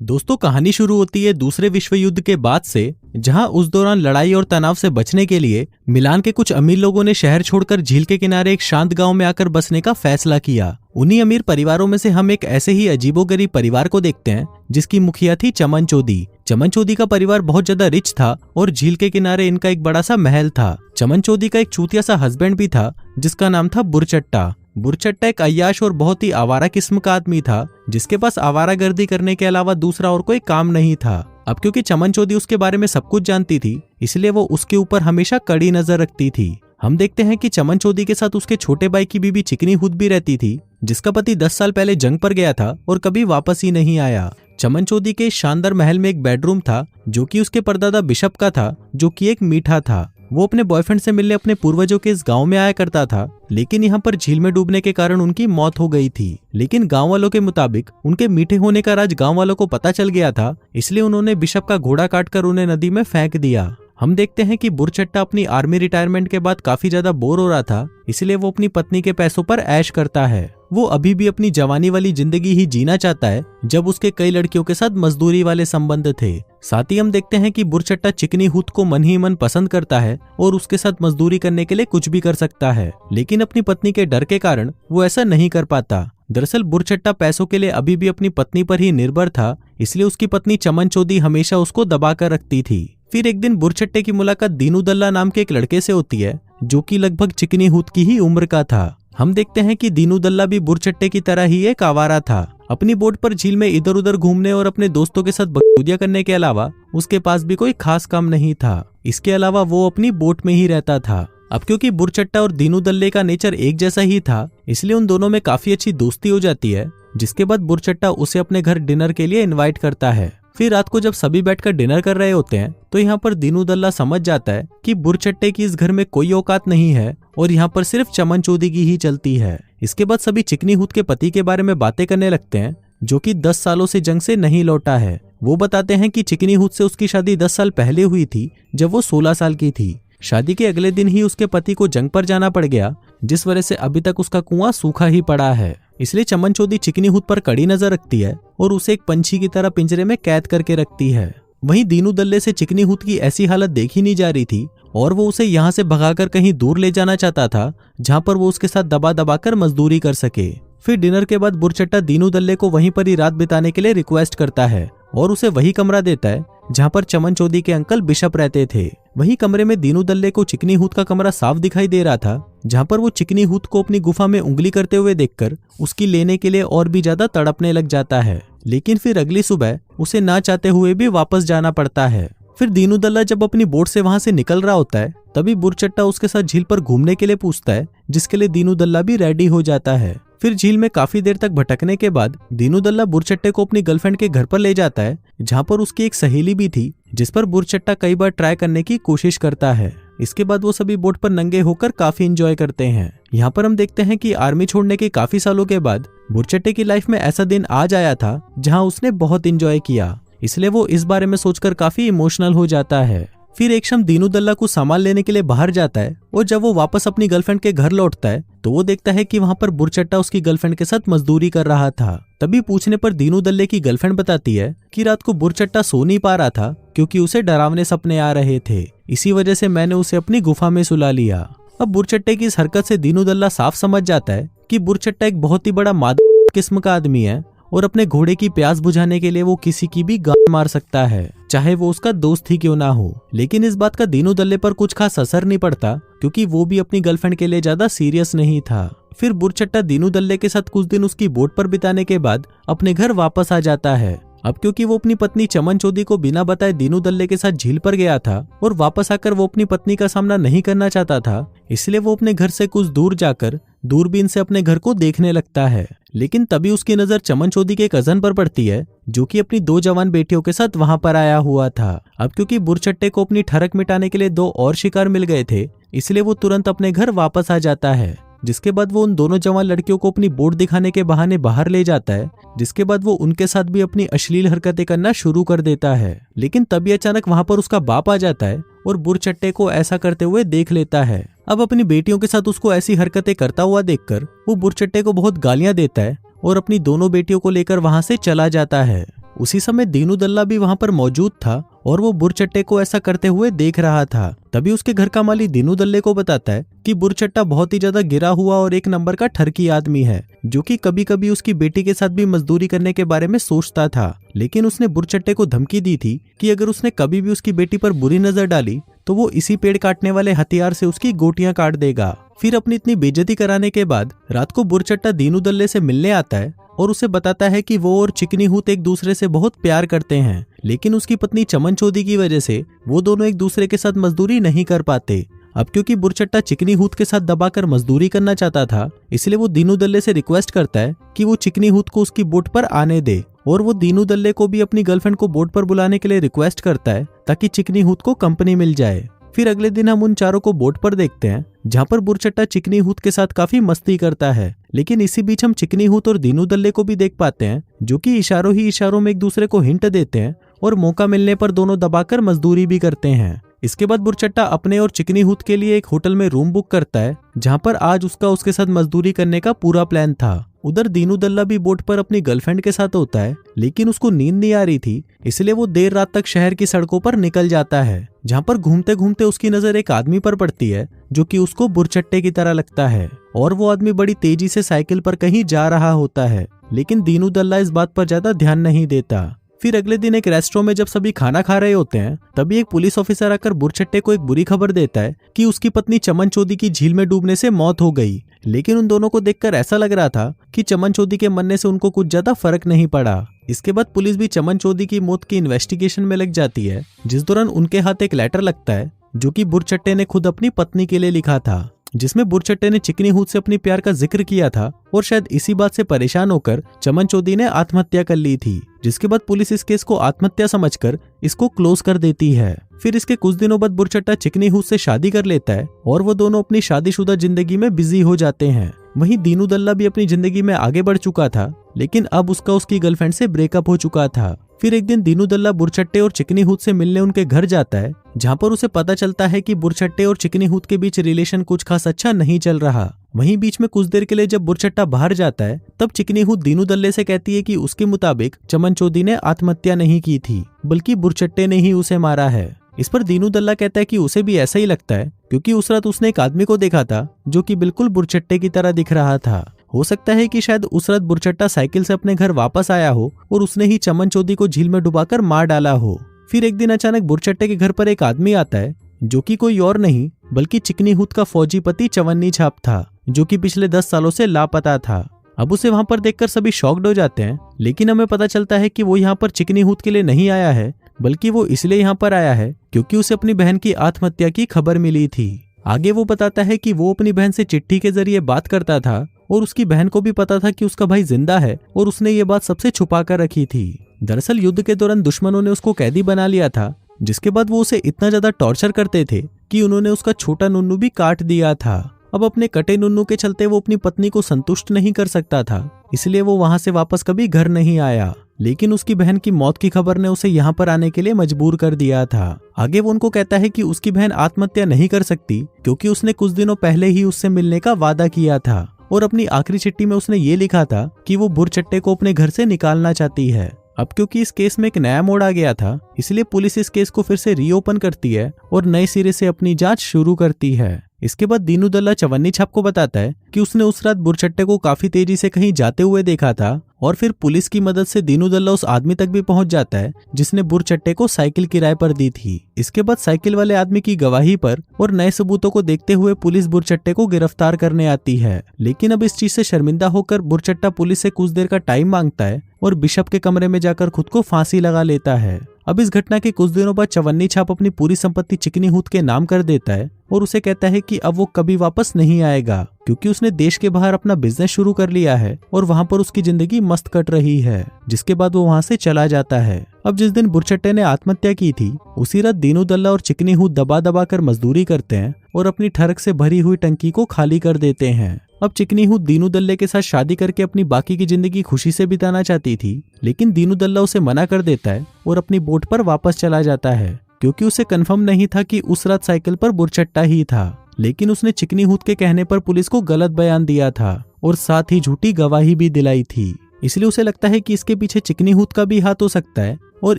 दोस्तों, कहानी शुरू होती है दूसरे विश्व युद्ध के बाद से, जहां उस दौरान लड़ाई और तनाव से बचने के लिए मिलान के कुछ अमीर लोगों ने शहर छोड़कर झील के किनारे एक शांत गांव में आकर बसने का फैसला किया। उन्हीं अमीर परिवारों में से हम एक ऐसे ही अजीबोगरीब परिवार को देखते हैं जिसकी मुखिया थी चमनचौदी। चमनचौदी का परिवार बहुत ज्यादा रिच था और झील के किनारे इनका एक बड़ा सा महल था। चमनचौदी का एक चूतिया सा हस्बैंड भी था जिसका नाम था बुरचट्टा। बुरचट्टा एक अय्याश और बहुत ही आवारा किस्म का आदमी था जिसके पास आवारागर्दी करने के अलावा दूसरा और कोई काम नहीं था। अब क्योंकि चमनचौदी उसके बारे में सब कुछ जानती थी, इसलिए वो उसके ऊपर हमेशा कड़ी नजर रखती थी। हम देखते हैं कि चमनचौदी के साथ उसके छोटे भाई की बीबी चिकनी हुद भी रहती थी, जिसका पति 10 साल पहले जंग पर गया था और कभी वापस ही नहीं आया। चमनचौदी के शानदार महल में एक बेडरूम था जो कि उसके परदादा बिशप का था, जो कि एक मीठा था। वो अपने बॉयफ्रेंड से मिलने अपने पूर्वजों के इस गांव में आया करता था, लेकिन यहाँ पर झील में डूबने के कारण उनकी मौत हो गई थी। लेकिन गांव वालों के मुताबिक उनके मीठे होने का राज गांव वालों को पता चल गया था, इसलिए उन्होंने बिशप का घोड़ा काटकर उन्हें नदी में फेंक दिया। हम देखते हैं कि बुरचट्टा अपनी आर्मी रिटायरमेंट के बाद काफी ज्यादा बोर हो रहा था, इसलिए वो अपनी पत्नी के पैसों पर ऐश करता है। वो अभी भी अपनी जवानी वाली जिंदगी ही जीना चाहता है, जब उसके कई लड़कियों के साथ मजदूरी वाले संबंध थे। साथ ही हम देखते हैं कि बुरचट्टा चिकनी हुद को मन ही मन पसंद करता है और उसके साथ मजदूरी करने के लिए कुछ भी कर सकता है, लेकिन अपनी पत्नी के डर के कारण वो ऐसा नहीं कर पाता। दरअसल बुरचट्टा पैसों के लिए अभी भी अपनी पत्नी पर ही निर्भर था, इसलिए उसकी पत्नी चमनचौदी हमेशा उसको दबा कर रखती थी। फिर एक दिन बुरचट्टे की मुलाकात दीनू दल्ला नाम के एक लड़के से होती है, जो कि लगभग चिकनी हुद की ही उम्र का था। हम देखते हैं कि दीनू दल्ला भी बुरचट्टे की तरह ही एक आवारा था। अपनी बोट पर झील में इधर उधर घूमने और अपने दोस्तों के साथ बकचोदियां करने के अलावा उसके पास भी कोई खास काम नहीं था। इसके अलावा वो अपनी बोट में ही रहता था। अब क्योंकि बुरचट्टा और दीनू दल्ले का नेचर एक जैसा ही था, इसलिए उन दोनों में काफी अच्छी दोस्ती हो जाती है, जिसके बाद बुरचट्टा उसे अपने घर डिनर के लिए इन्वाइट करता है। फिर रात को जब सभी बैठकर डिनर कर रहे होते हैं, तो यहाँ पर दीनू दल्ला समझ जाता है कि बुरचट्टे की इस घर में कोई औकात नहीं है और यहाँ पर सिर्फ चमनचौदी की ही चलती है। इसके बाद सभी चिकनी हुद के पति के बारे में बातें करने लगते हैं, जो कि 10 सालों से जंग से नहीं लौटा है। वो बताते हैं कि चिकनी हुद से उसकी शादी 10 साल पहले हुई थी, जब वो 16 साल की थी। शादी के अगले दिन ही उसके पति को जंग पर जाना पड़ गया, जिस वजह से अभी तक उसका कुआं सूखा ही पड़ा है। इसलिए चमनचौदी चिकनी हुद पर कड़ी नजर रखती है और उसे एक पंछी की तरह पिंजरे में कैद करके रखती है। वहीं दीनू दल्ले से चिकनी हुद की ऐसी हालत देखी नहीं जा रही थी और वो उसे यहाँ से भगाकर कहीं दूर ले जाना चाहता था, जहाँ पर वो उसके साथ दबा दबा कर मजदूरी कर सके। फिर डिनर के बाद बुरचट्टा दीनू दल्ले को वहीं पर ही रात बिताने के लिए रिक्वेस्ट करता है और उसे वही कमरा देता है जहाँ पर चमनचौदी के अंकल बिशप रहते थे। वही कमरे में दीनू दल्ले को चिकनी हुद का कमरा साफ दिखाई दे रहा था, जहाँ पर वो चिकनी हुद को अपनी गुफा में उंगली करते हुए देखकर उसकी लेने के लिए और भी ज्यादा तड़पने लग जाता है। लेकिन फिर अगली सुबह उसे ना चाहते हुए भी वापस जाना पड़ता है। फिर दीनू दल्ला जब अपनी बोट से वहां से निकल रहा होता है, तभी बुरचट्टा उसके साथ झील पर घूमने के लिए पूछता है, जिसके लिए दीनू दल्ला भी रेडी हो जाता है। फिर झील में काफी देर तक भटकने के बाद दीनू दल्ला बुरचट्टे को अपनी गर्लफ्रेंड के घर पर ले जाता है, जहाँ पर उसकी एक सहेली भी थी, जिस पर बुरचट्टा कई बार ट्राई करने की कोशिश करता है। इसके बाद वो सभी बोट पर नंगे होकर काफी एंजॉय करते हैं। यहाँ पर हम देखते हैं कि आर्मी छोड़ने के काफी सालों के बाद बुरचट्टे की लाइफ में ऐसा दिन आज आया था जहाँ उसने बहुत एंजॉय किया, इसलिए वो इस बारे में सोचकर काफी इमोशनल हो जाता है। फिर एक शाम दीनू दल्ला को सामान लेने के लिए बाहर जाता है और जब वो वापस अपनी गर्लफ्रेंड के घर लौटता है, तो वो देखता है कि वहाँ पर बुरचट्टा उसकी गर्लफ्रेंड के साथ मजदूरी कर रहा था। तभी पूछने पर दीनू दल्ले की गर्लफ्रेंड बताती है कि रात को बुरचट्टा सो नहीं पा रहा था क्योंकि उसे डरावने सपने आ रहे थे, इसी वजह से मैंने उसे अपनी गुफा में सुला लिया। अब बुरचट्टे की इस हरकत से दीनू दल्ला साफ समझ जाता है कि बुरचट्टा एक बहुत ही बड़ा मादक किस्म का आदमी है और अपने घोड़े की प्यास बुझाने के लिए वो किसी की भी गांड मार सकता है, चाहे वो उसका दोस्त ही क्यों ना हो। लेकिन इस बात का दीनू दल्ले पर कुछ खास असर नहीं पड़ता, क्योंकि वो भी अपनी गर्लफ्रेंड के लिए ज्यादा सीरियस नहीं था। फिर बुरचट्टा दीनू दल्ले के साथ कुछ दिन उसकी बोट पर बिताने के बाद अपने घर वापस आ जाता है। अब क्योंकि वो अपनी पत्नी चमनचौदी को बिना बताए दीनू दल्ले के साथ झील पर गया था और वापस आकर वो अपनी पत्नी का सामना नहीं करना चाहता था, इसलिए वो अपने घर से कुछ दूर जाकर दूरबीन से अपने घर को देखने लगता है। लेकिन तभी उसकी नजर चमनचौदी के कजन पर पड़ती है, जो कि अपनी 2 जवान बेटियों के साथ वहां पर आया हुआ था। अब क्योंकि बुरचट्टे को अपनी ठरक मिटाने के लिए 2 और शिकार मिल गए थे, इसलिए वो तुरंत अपने घर वापस आ जाता है। जिसके बाद वो उन दोनों जवान लड़कियों को अपनी बोट दिखाने के बहाने बाहर ले जाता है, जिसके बाद वो उनके साथ भी अपनी अश्लील हरकतें करना शुरू कर देता है। लेकिन तभी अचानक वहां पर उसका बाप आ जाता है और बुरचट्टे को ऐसा करते हुए देख लेता है। अब अपनी बेटियों के साथ उसको ऐसी हरकतें करता हुआ देखकर वो बुरचट्टे को बहुत गालियां देता है और अपनी दोनों बेटियों को लेकर वहां से चला जाता है। उसी समय दीनू दल्ला भी वहां पर मौजूद था और वो बुरचट्टे को ऐसा करते हुए देख रहा था। तभी उसके घर का माली दीनू दल्ले को बताता है कि बुरचट्टा बहुत ही ज्यादा गिरा हुआ और एक नंबर का ठरकी आदमी है, जो कि कभी कभी उसकी बेटी के साथ भी मजदूरी करने के बारे में सोचता था। लेकिन उसने बुरचट्टे को धमकी दी थी कि अगर उसने कभी भी उसकी बेटी पर बुरी नजर डाली तो वो इसी पेड़ काटने वाले हथियार से उसकी गोटियां काट देगा। फिर अपनी इतनी बेइज्जती कराने के बाद रात को बुरचट्टा दीनू दल्ले से मिलने आता है और उसे बताता है कि वो और चिकनी हूत एक दूसरे से बहुत प्यार करते हैं, लेकिन उसकी पत्नी चमन चौधरी की वजह से वो दोनों एक दूसरे के साथ मजदूरी नहीं कर पाते। अब क्योंकि बुरचट्टा चिकनी हूत के साथ दबाकर मजदूरी करना चाहता था, इसलिए वो दीनू दल्ले से रिक्वेस्ट करता है कि वो चिकनी हूत को उसकी बोट पर आने दे, और वो दीनू दल्ले को भी अपनी गर्लफ्रेंड को बोट पर बुलाने के लिए रिक्वेस्ट करता है ताकि चिकनी हूत को कंपनी मिल जाए। फिर अगले दिन हम उन चारों को बोट पर देखते हैं, जहाँ पर बुरचट्टा चिकनी हूत के साथ काफी मस्ती करता है। लेकिन इसी बीच हम चिकनी हूत और दीनू दल्ले को भी देख पाते हैं, जो कि इशारों ही इशारों में एक दूसरे को हिंट देते हैं और मौका मिलने पर दोनों दबाकर मजदूरी भी करते हैं। इसके बाद बुरचट्टा अपने और चिकनी हूत के लिए एक होटल में रूम बुक करता है, जहाँ पर आज उसके साथ मजदूरी करने का पूरा प्लान था। उधर दीनू दल्ला भी बोट पर अपनी गर्लफ्रेंड के साथ होता है, लेकिन उसको नींद नहीं आ रही थी, इसलिए वो देर रात तक शहर की सड़कों पर निकल जाता है, जहाँ पर घूमते घूमते उसकी नजर एक आदमी पर पड़ती है जो कि उसको बुरचट्टे की तरह लगता है, और वो आदमी बड़ी तेजी से साइकिल पर कहीं जा रहा होता है। लेकिन दीनू दल्ला इस बात पर ज्यादा ध्यान नहीं देता। फिर अगले दिन एक रेस्टोरेंट में जब सभी खाना खा रहे होते हैं, तभी एक पुलिस ऑफिसर आकर बुरचट्टे को एक बुरी खबर देता है कि उसकी पत्नी चमन चौधरी की झील में डूबने से मौत हो गई। लेकिन उन दोनों को देखकर ऐसा लग रहा था कि चमन चौधरी के मरने से उनको कुछ ज्यादा फर्क नहीं पड़ा। इसके बाद पुलिस भी चमन चौधरी की मौत की इन्वेस्टिगेशन में लग जाती है, जिस दौरान उनके हाथ एक लेटर लगता है जो कि बुरचट्टे ने खुद अपनी पत्नी के लिए लिखा था, जिसमें बुरचट्टे ने चिकनी हूत से अपनी प्यार का जिक्र किया था और शायद इसी बात से परेशान होकर चमन चौधरी ने आत्महत्या कर ली थी। जिसके बाद पुलिस इस केस को आत्महत्या समझकर इसको क्लोज कर देती है। फिर इसके कुछ दिनों बाद बुरचट्टा चिकनी हूत से शादी कर लेता है और वो दोनों अपनी शादीशुदा जिंदगी में बिजी हो जाते हैं। वहीं दीनू दल्ला भी अपनी जिंदगी में आगे बढ़ चुका था, लेकिन अब उसकी गर्लफ्रेंड से ब्रेकअप हो चुका था। फिर एक दिन दीनू दल्ला बुरचट्टे और चिकनी हूत से मिलने उनके घर जाता है, जहाँ पर उसे पता चलता है कि बुरचट्टे और चिकनी हूत के बीच रिलेशन कुछ खास अच्छा नहीं चल रहा। वहीं बीच में कुछ देर के लिए जब बुरचट्टा बाहर जाता है, तब चिकनी हूत दीनू दल्ले से कहती है कि उसके मुताबिक चमन चौधरी ने आत्महत्या नहीं की थी, बल्कि बुरचट्टे ने ही उसे मारा है। इस पर दीनू दल्ला कहता है कि उसे भी ऐसा ही लगता है, क्योंकि उस रात उसने एक आदमी को देखा था जो कि बिल्कुल बुरचट्टे की तरह दिख रहा था। हो सकता है कि शायद उस रात बुरचट्टा साइकिल से अपने घर वापस आया हो और उसने ही चमन चौधरी को झील में डुबाकर मार डाला हो। फिर एक दिन अचानक बुरचट्टे के घर पर एक आदमी आता है, जो कि कोई और नहीं बल्कि चिकनी हूत का फौजी पति चवन्नी छाप था, जो कि पिछले 10 सालों से लापता था। अब उसे वहां पर देखकर सभी शॉक्ड हो जाते हैं, लेकिन हमें पता चलता है कि वो यहाँ पर चिकनी हूत के लिए नहीं आया है, बल्कि वो इसलिए यहाँ पर आया है क्योंकि उसे अपनी बहन की आत्महत्या की खबर मिली थी। आगे वो बताता है कि वो अपनी बहन से चिट्ठी के जरिए बात करता था और उसकी बहन को भी पता था कि उसका भाई जिंदा है और उसने ये बात सबसे छुपा कर रखी थी। दरअसल युद्ध के दौरान दुश्मनों ने उसको कैदी बना लिया था, जिसके बाद वो उसे इतना ज्यादा टॉर्चर करते थे कि उन्होंने उसका छोटा नुन्नू भी काट दिया था। अब अपने कटे नुन्नू के चलते वो अपनी पत्नी को संतुष्ट नहीं कर सकता था, इसलिए वो वहां से वापस कभी घर नहीं आया। लेकिन उसकी बहन की मौत की खबर ने उसे यहाँ पर आने के लिए मजबूर कर दिया था। आगे वो उनको कहता है कि उसकी बहन आत्महत्या नहीं कर सकती, क्योंकि उसने कुछ दिनों पहले ही उससे मिलने का वादा किया था और अपनी आखिरी चिट्ठी में उसने ये लिखा था कि वो बुरचट्टे को अपने घर से निकालना चाहती है। अब क्योंकि इस केस में एक नया मोड़ आ गया था, इसलिए पुलिस इस केस को फिर से रीओपन करती है और नए सिरे से अपनी जांच शुरू करती है। इसके बाद दीनू दल्ला चवन्नी छाप को बताता है कि उसने उस रात बुरचट्टे को काफी तेजी से कहीं जाते हुए देखा था, और फिर पुलिस की मदद से दीनू दल्ला उस आदमी तक भी पहुंच जाता है जिसने बुरचट्टे को साइकिल किराए पर दी थी। इसके बाद साइकिल वाले आदमी की गवाही पर और नए सबूतों को देखते हुए पुलिस बुरचट्टे को गिरफ्तार करने आती है। लेकिन अब इस चीज से शर्मिंदा होकर बुरचट्टा पुलिस से कुछ देर का टाइम मांगता है और बिशप के कमरे में जाकर खुद को फांसी लगा लेता है। अब इस घटना के कुछ दिनों बाद चवन्नी छाप अपनी पूरी संपत्ति चिकनी हूत के नाम कर देता है और उसे कहता है कि अब वो कभी वापस नहीं आएगा, क्योंकि उसने देश के बाहर अपना बिजनेस शुरू कर लिया है और वहां पर उसकी जिंदगी मस्त कट रही है। जिसके बाद वो वहां से चला जाता है। अब जिस दिन बुरचट्टे ने आत्महत्या की थी, उसी रात दीनू दल्ला और चिकनी हूत दबा दबा कर मजदूरी करते हैं और अपनी ठरक से भरी हुई टंकी को खाली कर देते हैं। अब चिकनी हूत दीनू दल्ले के साथ शादी करके अपनी बाकी की जिंदगी खुशी से बिताना चाहती थी, लेकिन दीनू दल्ला उसे मना कर देता है और अपनी बोट पर वापस चला जाता है, क्योंकि उसे कंफर्म नहीं था कि उस रात साइकिल पर बुरचट्टा ही था। लेकिन उसने चिकनी हूत के कहने पर पुलिस को गलत बयान दिया था और साथ ही झूठी गवाही भी दिलाई थी। इसलिए उसे लगता है कि इसके पीछे चिकनी हूत का भी हाथ हो सकता है और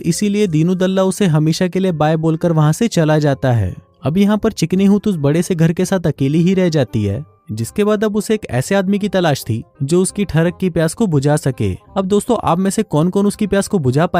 इसीलिए दीनूदल्ला उसे हमेशा के लिए बाय बोलकर वहां से चला जाता है। अब यहाँ पर चिकनी हूत उस बड़े से घर के साथ अकेली ही रह जाती है, जिसके बाद अब उसे एक ऐसे आदमी की तलाश थी जो उसकी ठरक की प्यास को बुझा सके। अब दोस्तों, आप में से कौन कौन उसकी प्यास को बुझा पाए